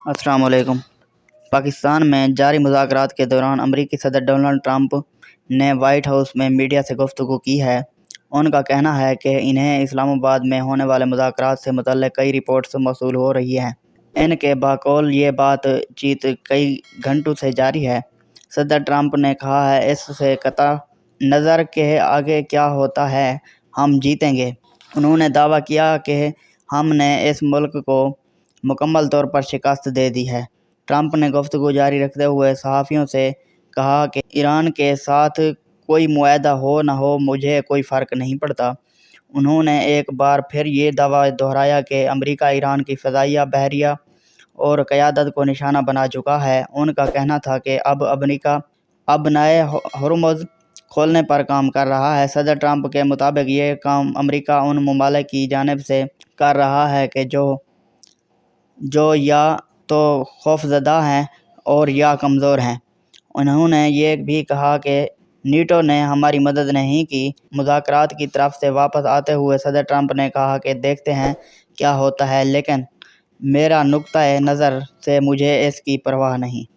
السلام علیکم۔ پاکستان میں جاری مذاکرات کے دوران امریکی صدر ڈونلڈ ٹرمپ نے وائٹ ہاؤس میں میڈیا سے گفتگو کی ہے۔ ان کا کہنا ہے کہ انہیں اسلام آباد میں ہونے والے مذاکرات سے متعلق کئی رپورٹس موصول ہو رہی ہیں۔ ان کے بقول یہ بات چیت کئی گھنٹوں سے جاری ہے۔ صدر ٹرمپ نے کہا ہے اس سے قطع نظر کہ آگے کیا ہوتا ہے ہم جیتیں گے۔ انہوں نے دعویٰ کیا کہ ہم نے اس ملک کو مکمل طور پر شکست دے دی ہے۔ ٹرمپ نے گفتگو جاری رکھتے ہوئے صحافیوں سے کہا کہ ایران کے ساتھ کوئی معاہدہ ہو نہ ہو مجھے کوئی فرق نہیں پڑتا۔ انہوں نے ایک بار پھر یہ دعویٰ دہرایا کہ امریکہ ایران کی فضائیہ، بحریہ اور قیادت کو نشانہ بنا چکا ہے۔ ان کا کہنا تھا کہ امریکہ اب نئے ہرمز کھولنے پر کام کر رہا ہے۔ صدر ٹرمپ کے مطابق یہ کام امریکہ ان ممالک کی جانب سے کر رہا ہے کہ جو یا تو خوفزدہ ہیں اور یا کمزور ہیں۔ انہوں نے یہ بھی کہا کہ نیٹو نے ہماری مدد نہیں کی۔ مذاکرات کی طرف سے واپس آتے ہوئے صدر ٹرمپ نے کہا کہ دیکھتے ہیں کیا ہوتا ہے، لیکن میرا نقطۂ نظر سے مجھے اس کی پرواہ نہیں۔